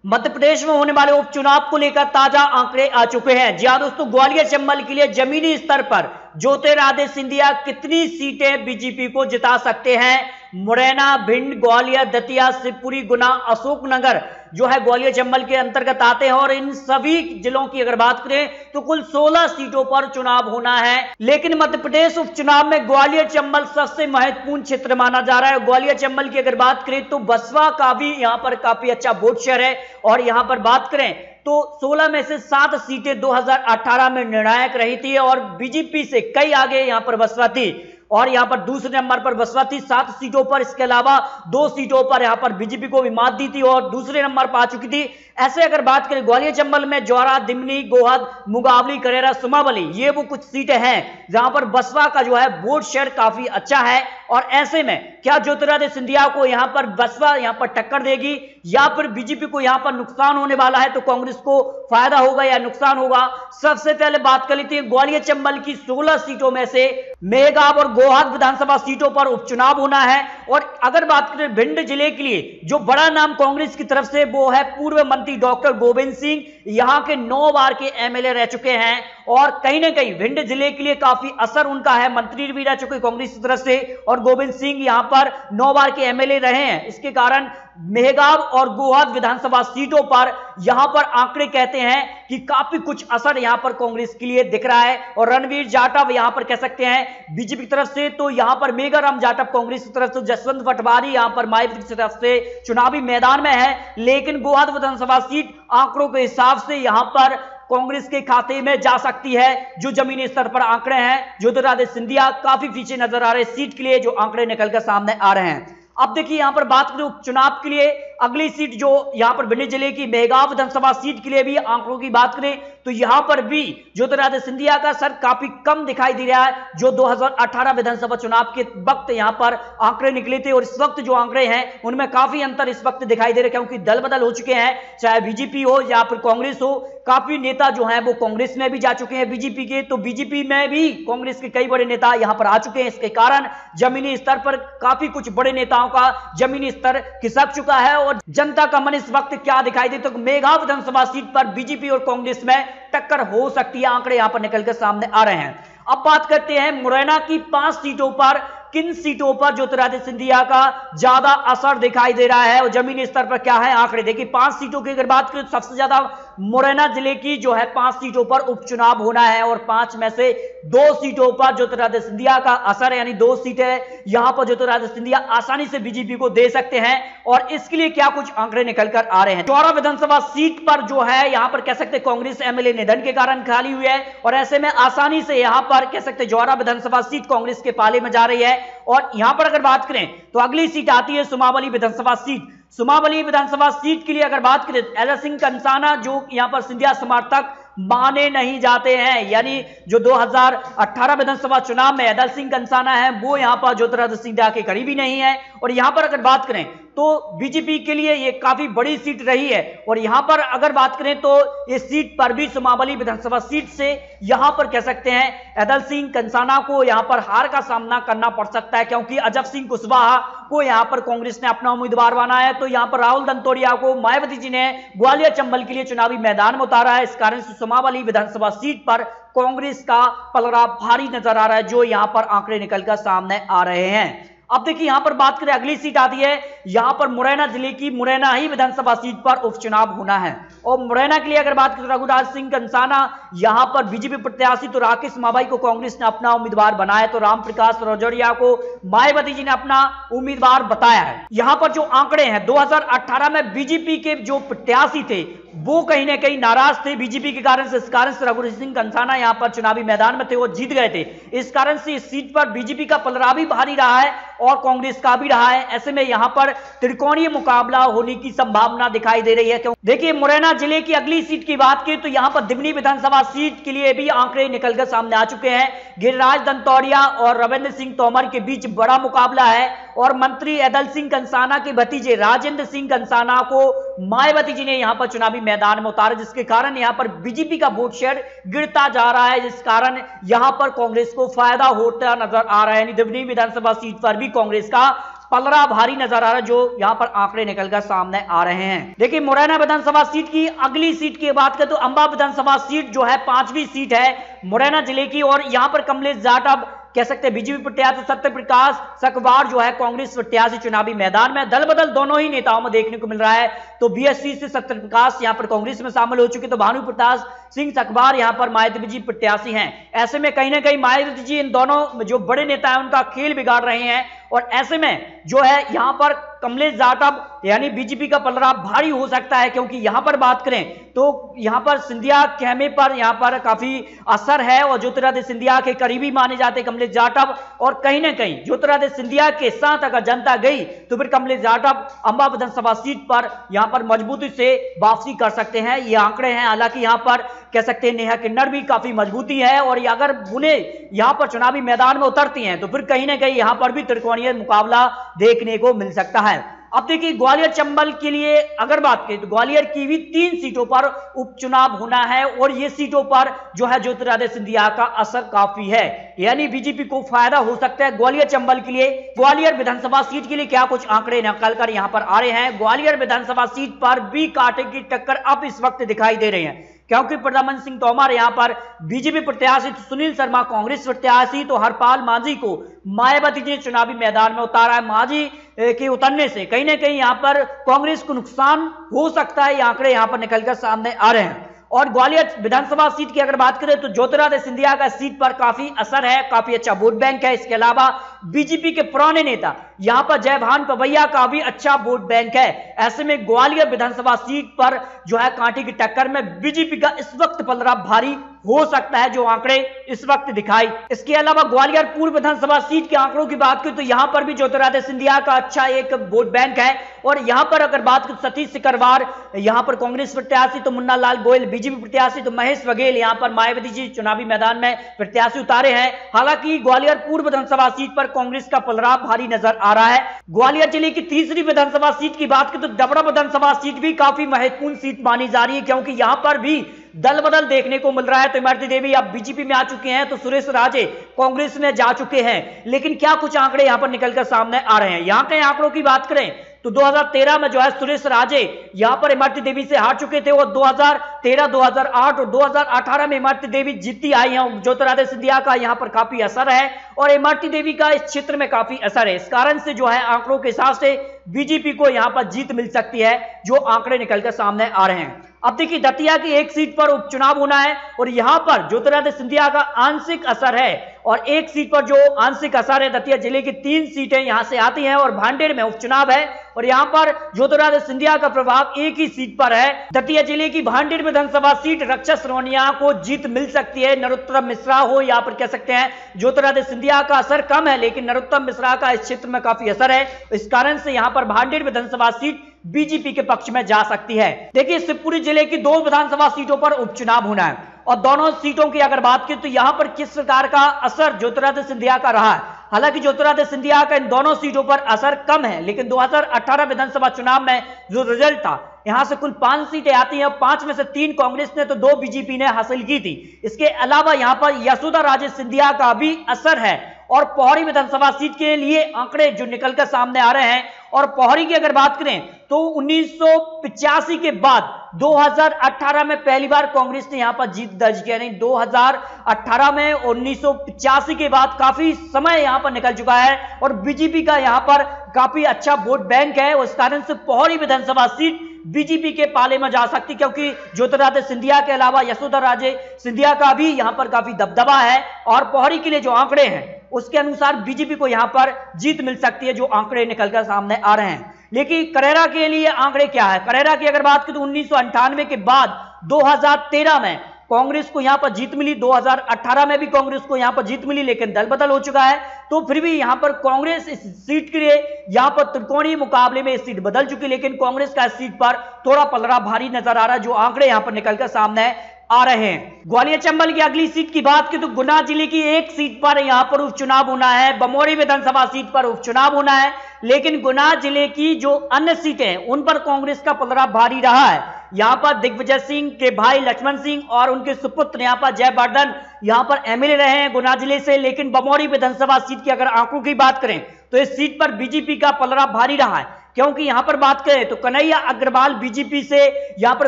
मध्य प्रदेश में होने वाले उपचुनाव को लेकर ताजा आंकड़े आ चुके हैं। जी हां दोस्तों, ग्वालियर चंबल के लिए जमीनी स्तर पर ज्योतिरादित्य सिंधिया कितनी सीटें बीजेपी को जिता सकते हैं। मुरैना, भिंड, ग्वालियर, दतिया, शिवपुरी, गुना, अशोकनगर जो है ग्वालियर चंबल के अंतर्गत आते हैं और इन सभी जिलों की अगर बात करें तो कुल 16 सीटों पर चुनाव होना है। लेकिन मध्य प्रदेश उपचुनाव में ग्वालियर चंबल सबसे महत्वपूर्ण क्षेत्र माना जा रहा है। ग्वालियर चंबल की अगर बात करें तो बसपा का भी यहां पर काफी अच्छा वोट शेयर है और यहां पर बात करें तो 16 में से 7 सीटें 2018 में निर्णायक रही थी और बीजेपी से कई आगे यहां पर बसपा थी और यहां पर दूसरे नंबर पर बसपा थी 7 सीटों पर। इसके अलावा 2 सीटों पर यहां पर बीजेपी को भी मात दी थी और दूसरे नंबर पर आ चुकी थी। ऐसे अगर बात करें ग्वालियर चंबल में ज्वारा, दिमनी, गोहद, मुगावली, करेरा, सुमावली ये वो कुछ सीटें हैं जहां पर बसपा का जो है वोट शेयर काफी अच्छा है। और ऐसे में क्या ज्योतिरादित्य सिंधिया को यहां पर बसपा यहां पर टक्कर देगी या फिर बीजेपी को यहां पर नुकसान होने वाला है, तो कांग्रेस को फायदा होगा या नुकसान होगा। सबसे पहले बात कर लेते हैं ग्वालियर चंबल की 16 सीटों में से मेहगांव और गोहद विधानसभा सीटों पर उपचुनाव होना है। और अगर बात करें भिंड जिले के लिए जो बड़ा नाम कांग्रेस की तरफ से वो है पूर्व मंत्री डॉक्टर गोविंद सिंह, यहां के 9 बार के एमएलए रह चुके हैं और कहीं ना कहीं भिंड जिले के लिए काफी असर उनका है, मंत्री भी रह चुके कांग्रेस की तरफ से और गोविंद सिंह यहां पर 9 बार के एमएलए रहे हैं। इसके कारण मेहगांव और गोहद विधानसभा सीटों पर यहां पर आंकड़े कहते हैं कि काफी कुछ असर यहां पर कांग्रेस के लिए दिख रहा है। और रणवीर जाटव यहां पर कह सकते हैं बीजेपी की तरफ से, तो यहां पर मेघाराम जाटव कांग्रेस की तरफ से, जसवंत पटवारी यहां पर मायावती की तरफ से चुनावी मैदान में है। लेकिन गोहद विधानसभा सीट आंकड़ों के हिसाब से यहां पर कांग्रेस के खाते में जा सकती है। जो जमीनी स्तर पर आंकड़े हैं ज्योतिरादित्य सिंधिया काफी पीछे नजर आ रहे सीट के लिए, जो आंकड़े निकलकर सामने आ रहे हैं। अब देखिए यहां पर बात करें उपचुनाव के लिए अगली सीट जो यहां पर भिंड जिले की मेहगांव विधानसभा सीट के लिए भी आंकड़ों की बात करें तो यहां पर भी ज्योतिरादित्य सिंधिया का सर काफी कम दिखाई दे रहा है। जो 2018 विधानसभा चुनाव के वक्त यहां पर आंकड़े निकले थे और इस वक्त जो आंकड़े हैं उनमें काफी अंतर इस वक्त दिखाई दे रहे, क्योंकि दल बदल हो चुके हैं, चाहे बीजेपी हो या फिर कांग्रेस हो। काफी नेता जो हैं वो कांग्रेस में भी जा चुके हैं बीजेपी के, तो बीजेपी में भी कांग्रेस के कई बड़े नेता यहां पर आ चुके हैं। इसके कारण जमीनी स्तर पर काफी कुछ बड़े नेताओं का जमीनी स्तर खिसक चुका है और जनता का मन इस वक्त क्या दिखाई दे तो मेघांव विधानसभा सीट पर बीजेपी और कांग्रेस में टक्कर हो सकती है। आंकड़े यहां पर निकलकर सामने आ रहे हैं। अब बात करते हैं मुरैना की 5 सीटों पर किन सीटों पर ज्योतिरादित्य सिंधिया का ज्यादा असर दिखाई दे रहा है और जमीनी स्तर पर क्या है आंकड़े। देखिए 5 सीटों की अगर बात करें तो सबसे ज्यादा मुरैना जिले की जो है 5 सीटों पर उपचुनाव होना है और 5 में से 2 सीटों पर ज्योतिरादित्य सिंधिया का असर है, यानी 2 सीटें यहां पर ज्योतिरादित्य सिंधिया आसानी से बीजेपी को दे सकते हैं। और इसके लिए क्या कुछ आंकड़े निकलकर आ रहे हैं। चौरा विधानसभा सीट पर जो है यहां पर कह सकते कांग्रेस एमएलए निधन के कारण खाली हुई है और ऐसे में आसानी से यहां पर कह सकते ज्वारा विधानसभा सीट कांग्रेस के पाले में जा रही है। और यहां पर अगर बात करें तो अगली सीट आती है सुमावली विधानसभा सीट। सुमावली विधानसभा सीट के लिए अगर बात करें एदल सिंह कंसाना जो यहां पर सिंधिया समर्थक माने नहीं जाते हैं, यानी जो 2018 विधानसभा चुनाव में एदल सिंह कंसाना है वो यहां पर ज्योतिरादित्य सिंधिया के करीबी नहीं है। और यहां पर अगर बात करें तो बीजेपी के लिए ये काफी बड़ी सीट रही है और यहां पर अगर बात करें तो इस सीट पर भी सुमावली विधानसभा सीट से यहां पर कह सकते हैं एदल सिंह कंसाना को यहां पर हार का सामना करना पड़ सकता है, क्योंकि अजब सिंह कुशवाहा को यहां पर कांग्रेस ने अपना उम्मीदवार बनाया है। तो यहां पर राहुल दंतोड़िया को मायावती जी ने ग्वालियर चंबल के लिए चुनावी मैदान में उतारा है। इस कारण से सुमावली विधानसभा सीट पर कांग्रेस का पलड़ा भारी नजर आ रहा है, जो यहां पर आंकड़े निकलकर सामने आ रहे हैं। अब देखिए यहां पर बात करें अगली सीट आती है यहां पर मुरैना जिले की मुरैना ही विधानसभा सीट पर उपचुनाव होना है। और मुरैना के लिए अगर बात करें रघुराज सिंह कंसाना यहां पर बीजेपी प्रत्याशी, तो राकेश माबाई को कांग्रेस ने अपना उम्मीदवार बनाया, तो रामप्रकाश रजौरिया को मायावती जी ने अपना उम्मीदवार बताया है। यहां पर जो आंकड़े हैं 2018 में बीजेपी के जो प्रत्याशी थे वो कहीं ना कहीं नाराज थे बीजेपी के कारण से। इस कारण से रघुराज सिंह कंसाना यहां पर चुनावी मैदान में थे, वो जीत गए थे। इस कारण से इस सीट पर बीजेपी का पलड़ा भी भारी रहा है और कांग्रेस का भी रहा है। ऐसे में यहां पर त्रिकोणीय मुकाबला होने की संभावना दिखाई दे रही है। क्यों देखिए मुरैना जिले की अगली सीट की बात की तो यहां पर दिमनी विधानसभा सीट के लिए भी आंकड़े निकलकर सामने आ चुके हैं। गिरिराज दंतोड़िया और रविंद्र सिंह तोमर के बीच बड़ा मुकाबला है और मंत्री एदल सिंह कंसाना के भतीजे राजेंद्र सिंह कंसाना को मायावती जी ने यहां पर चुनावी मैदान में उतारा, जिसके कारण यहां पर बीजेपी का वोट शेयर गिरता जा रहा है, जिस कारण यहां पर कांग्रेस को फायदा होता नजर आ रहा है। दिमनी विधानसभा सीट पर भी कांग्रेस का पलड़ा भारी नजर आ रहा है, जो यहां पर आंकड़े निकलकर सामने आ रहे हैं। देखिए मुरैना विधानसभा सीट की अगली सीट की बात करें तो अंबा विधानसभा सीट जो है 5वीं सीट है मुरैना जिले की, और यहां पर कमलेश जाटव कह सकते हैं बीजेपी प्रत्याशी, सत्य प्रकाश सकवार जो है कांग्रेस प्रत्याशी चुनावी मैदान में। दल बदल दोनों ही नेताओं में देखने को मिल रहा है। तो बीएसपी से सत्य प्रकाश यहां पर कांग्रेस में शामिल हो चुके, तो भानु प्रताप सिंह सकवार यहां पर मायावती जी प्रत्याशी हैं। ऐसे में कहीं ना कहीं मायावती जी इन दोनों जो बड़े नेता हैं उनका खेल बिगाड़ रहे हैं, और ऐसे में जो है यहां पर कमलेश जाटव यानी बीजेपी का पलड़ा भारी हो सकता है, क्योंकि यहां पर बात करें तो यहां पर सिंधिया खेमे पर यहां पर काफी असर है, और ज्योतिरादित्य सिंधिया के करीबी माने जाते कमलेश जाटव, और कहीं ना कहीं ज्योतिरादित्य सिंधिया के साथ अगर जनता गई तो फिर कमलेश जाटव अंबा विधानसभा सीट पर यहां पर मजबूती से वापसी कर सकते हैं। ये आंकड़े हैं। हालांकि यहां पर कह सकते हैं नेहा किन्नर भी काफी मजबूती है, और अगर उन्हें यहां पर चुनावी मैदान में उतरती हैं तो फिर कहीं ना कहीं यहां पर भी त्रिकोणीय मुकाबला देखने को मिल सकता है। अब देखिए ग्वालियर चंबल के लिए अगर बात करें तो ग्वालियर की भी 3 सीटों पर उपचुनाव होना है, और ये सीटों पर जो है ज्योतिरादित्य सिंधिया का असर काफी है, यानी बीजेपी को फायदा हो सकता है ग्वालियर चंबल के लिए। ग्वालियर विधानसभा सीट के लिए क्या कुछ आंकड़े निकल कर यहां पर आ रहे हैं। ग्वालियर विधानसभा सीट पर भी कांटे की टक्कर अब इस वक्त दिखाई दे रही है, क्योंकि प्रद्युम्न सिंह तोमर यहां पर बीजेपी प्रत्याशी, तो सुनील शर्मा कांग्रेस प्रत्याशी, तो हरपाल मांझी को मायावती जी ने चुनावी मैदान में उतारा है। मांझी के उतरने से कहीं ना कहीं यहां पर कांग्रेस को नुकसान हो सकता है, ये आंकड़े यहां पर निकलकर सामने आ रहे हैं। और ग्वालियर विधानसभा सीट की अगर बात करें तो ज्योतिरादित्य सिंधिया का सीट पर काफी असर है, काफी अच्छा वोट बैंक है। इसके अलावा बीजेपी के पुराने नेता यहां पर जयभान पवैया का भी अच्छा वोट बैंक है। ऐसे में ग्वालियर विधानसभा सीट पर जो है कांटे की टक्कर में बीजेपी का इस वक्त पलड़ा भारी हो सकता है, जो आंकड़े इस वक्त दिखाई। इसके अलावा ग्वालियर पूर्व विधानसभा सीट के आंकड़ों की बात करें तो यहां पर भी ज्योतिरादित्य सिंधिया का अच्छा एक वोट बैंक है, और यहां पर अगर बात करें सतीश सिकरवार यहां पर कांग्रेस प्रत्याशी, तो मुन्ना लाल गोयल बीजेपी प्रत्याशी, तो महेश बघेल यहां पर मायावती जी चुनावी मैदान में प्रत्याशी उतारे हैं। हालांकि ग्वालियर पूर्व विधानसभा सीट पर कांग्रेस का पलड़ा भारी नजर आ रहा है। ग्वालियर जिले की तीसरी विधानसभा सीट की बात करें तो डबरा विधानसभा सीट भी काफी महत्वपूर्ण सीट मानी जा रही है, क्योंकि यहां पर भी दल बदल देखने को मिल रहा है। तो इमरती देवी अब बीजेपी में आ चुके हैं, तो सुरेश राजे कांग्रेस में जा चुके हैं। लेकिन क्या कुछ आंकड़े यहां पर निकलकर सामने आ रहे हैं। यहां के आंकड़ों की बात करें तो 2013 में जो है सुरेश राजे यहां पर इमरती देवी से हार चुके थे, और 2013, 2008 और 2018 में इमरती देवी जीती आई हैं। ज्योतिरादित्य सिंधिया का यहां पर काफी असर है, और इमरती देवी का इस क्षेत्र में काफी असर है। इस कारण से जो है आंकड़ों के हिसाब से बीजेपी को यहां पर जीत मिल सकती है, जो आंकड़े निकलकर सामने आ रहे हैं। अब देखिए दतिया की एक सीट पर उपचुनाव होना है, और यहां पर ज्योतिरादित्य सिंधिया का आंशिक असर है, और एक सीट पर जो आंशिक असर है दतिया जिले की 3 सीटें यहां से आती हैं, और भांडेर में उपचुनाव है, और यहां पर ज्योतिरादित्य सिंधिया का प्रभाव एक ही सीट पर है। दतिया जिले की भांडेर विधानसभा सीट रक्षा श्रोनिया को जीत मिल सकती है। नरोत्तम मिश्रा हो यहां पर कह सकते हैं ज्योतिरादित्य सिंधिया का असर कम है, लेकिन नरोत्तम मिश्रा का इस क्षेत्र में काफी असर है। इस कारण से यहां पर भांडेर विधानसभा सीट बीजेपी के पक्ष में जा सकती है। देखिए शिवपुरी जिले की 2 विधानसभा सीटों पर उपचुनाव होना है, और दोनों सीटों की अगर बात करें तो यहां पर किस प्रकार का असर ज्योतिरादित्य सिंधिया का रहा है। हालांकि ज्योतिरादित्य सिंधिया का इन दोनों सीटों पर असर कम है, लेकिन 2018 विधानसभा चुनाव में जो रिजल्ट था, यहां से कुल 5 सीटें आती हैं, 5 में से 3 कांग्रेस ने तो 2 बीजेपी ने हासिल की थी। इसके अलावा यहां पर यशोदा राजे सिंधिया का भी असर है, और पोहरी विधानसभा सीट के लिए आंकड़े जो निकलकर सामने आ रहे हैं। और पोहरी की अगर बात करें तो 1985 के बाद 2018 में पहली बार कांग्रेस ने यहां पर जीत दर्ज किया। नहीं, 2018 में 1985 के बाद काफी समय यहां पर निकल चुका है, और बीजेपी का यहां पर काफी अच्छा वोट बैंक है। उस कारण से पोहरी विधानसभा सीट बीजेपी के पाले में जा सकती, क्योंकि ज्योतिरादित्य सिंधिया के अलावा यशोदा राजे सिंधिया का भी यहां पर काफी दबदबा है, और पोहरी के लिए जो आंकड़े हैं उसके अनुसार बीजेपी को यहां पर जीत मिल सकती है, जो आंकड़े निकलकर सामने आ रहे हैं। लेकिन करेरा के लिए आंकड़े क्या है। करेरा की अगर बात करें तो 1998 के बाद 2013 में कांग्रेस को यहां पर जीत मिली, 2018 में भी कांग्रेस को यहां पर जीत मिली, लेकिन दल बदल हो चुका है। तो फिर भी यहां पर कांग्रेस इस सीट के लिए यहां पर त्रिकोणीय मुकाबले में सीट बदल चुकी, लेकिन कांग्रेस का इस सीट पर थोड़ा पलड़ा भारी नजर आ रहा है, जो आंकड़े यहां पर निकलकर सामने आ रहे हैं। ग्वालियर चंबल की अगली सीट की बात करें तो गुना जिले की एक सीट पर यहां पर उपचुनाव होना है, बमोरी विधानसभा सीट पर उपचुनाव होना है, लेकिन गुना जिले की जो अन्य सीटें उन पर कांग्रेस का पलड़ा भारी रहा है। यहां पर दिग्विजय सिंह के भाई लक्ष्मण सिंह और उनके सुपुत्र यहां पर जयवर्धन यहां पर एमएलए रहे हैं गुना जिले से, लेकिन बमोरी विधानसभा सीट की अगर आंकड़ों की बात करें तो इस सीट पर बीजेपी का पलड़ा भारी रहा है, क्योंकि यहां पर बात करें तो कन्हैया अग्रवाल बीजेपी से यहां पर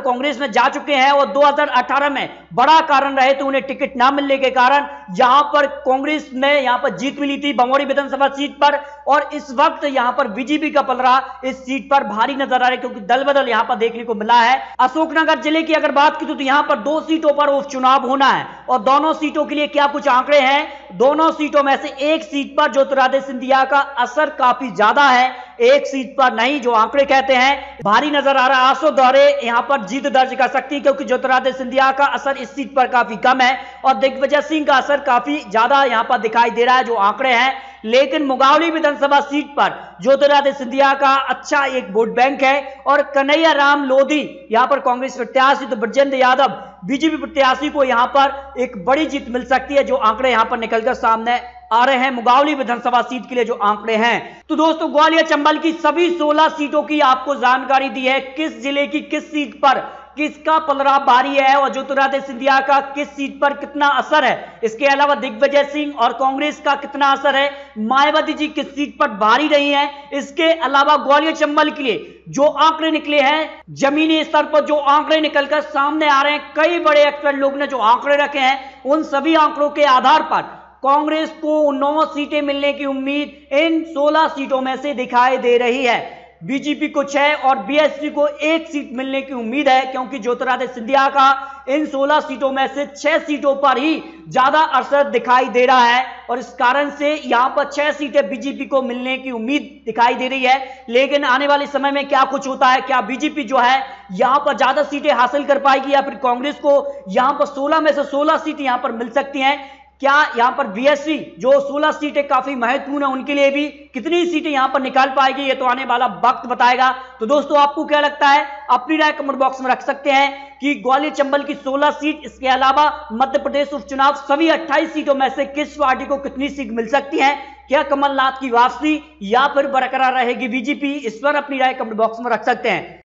कांग्रेस में जा चुके हैं और 2018 में बड़ा कारण रहे तो उन्हें टिकट ना मिलने के कारण यहां पर कांग्रेस में यहां पर जीत मिली थी बमोरी विधानसभा सीट पर, और इस वक्त यहां पर बीजेपी का पलड़ा इस सीट पर भारी नजर आ रहा है, क्योंकि दल बदल यहां पर देखने को मिला है। अशोकनगर जिले की अगर बात की तो यहां पर 2 सीटों पर उपचुनाव होना है और दोनों सीटों के लिए क्या कुछ आंकड़े हैं। दोनों सीटों में से एक सीट पर ज्योतिरादित्य सिंधिया का असर काफी ज्यादा है, एक सीट पर नहीं, जो आंकड़े कहते हैं भारी नजर आ रहा है। आसो दौरे यहां पर जीत दर्ज कर सकती है, क्योंकि ज्योतिरादित्य सिंधिया का असर इस सीट पर काफी कम है और दिग्विजय सिंह का असर काफी ज्यादा यहां पर दिखाई दे रहा है, जो आंकड़े हैं। लेकिन मुगावली विधानसभा सीट पर ज्योतिरादित्य सिंधिया का अच्छा एक वोट बैंक है और कन्हैया राम लोधी यहां पर कांग्रेस प्रत्याशी, तो ब्रजेंद्र यादव बीजेपी प्रत्याशी को यहां पर एक बड़ी जीत मिल सकती है, जो आंकड़े यहां पर निकलकर सामने आ रहे हैं मुगावली विधानसभा सीट के लिए जो आंकड़े हैं। तो दोस्तों ग्वालियर चंबल की सभी 16 सीटों की आपको जानकारी दी है, किस जिले की किस सीट पर किसका पलड़ा भारी है और ज्योतिरादित्य सिंधिया का किस सीट पर कितना असर है। इसके अलावा दिग्विजय सिंह और कांग्रेस का कितना असर है, मायावती जी किस सीट पर भारी रही हैं। इसके अलावा ग्वालियर चंबल के लिए जो आंकड़े निकले हैं, जमीनी स्तर पर जो आंकड़े निकलकर सामने आ रहे हैं, कई बड़े एक्सपर्ट लोग ने जो आंकड़े रखे हैं, उन सभी आंकड़ों के आधार पर कांग्रेस को 9 सीटें मिलने की उम्मीद इन 16 सीटों में से दिखाई दे रही है। बीजेपी को 6 और बीएसपी को 1 सीट मिलने की उम्मीद है, क्योंकि ज्योतिरादित्य सिंधिया का इन 16 सीटों में से 6 सीटों पर ही ज्यादा असर दिखाई दे रहा है और इस कारण से यहां पर 6 सीटें बीजेपी को मिलने की उम्मीद दिखाई दे रही है। लेकिन आने वाले समय में क्या कुछ होता है, क्या बीजेपी जो है यहां पर ज्यादा सीटें हासिल कर पाएगी या फिर कांग्रेस को यहां पर 16 में से 16 सीटें यहां पर मिल सकती हैं। क्या यहां पर बीएसपी जो 16 सीटें काफी महत्वपूर्ण है, उनके लिए भी कितनी सीटें यहां पर निकाल पाएगी, ये तो आने वाला वक्त बताएगा। तो दोस्तों आपको क्या लगता है, अपनी राय कमेंट बॉक्स में रख सकते हैं कि ग्वालियर चंबल की 16 सीट, इसके अलावा मध्य प्रदेश उपचुनाव सभी 28 सीटों में से किस पार्टी को कितनी सीट मिल सकती है। क्या कमलनाथ की वापसी या फिर बरकरार रहेगी बीजेपी, इस पर अपनी राय कमेंट बॉक्स में रख सकते हैं।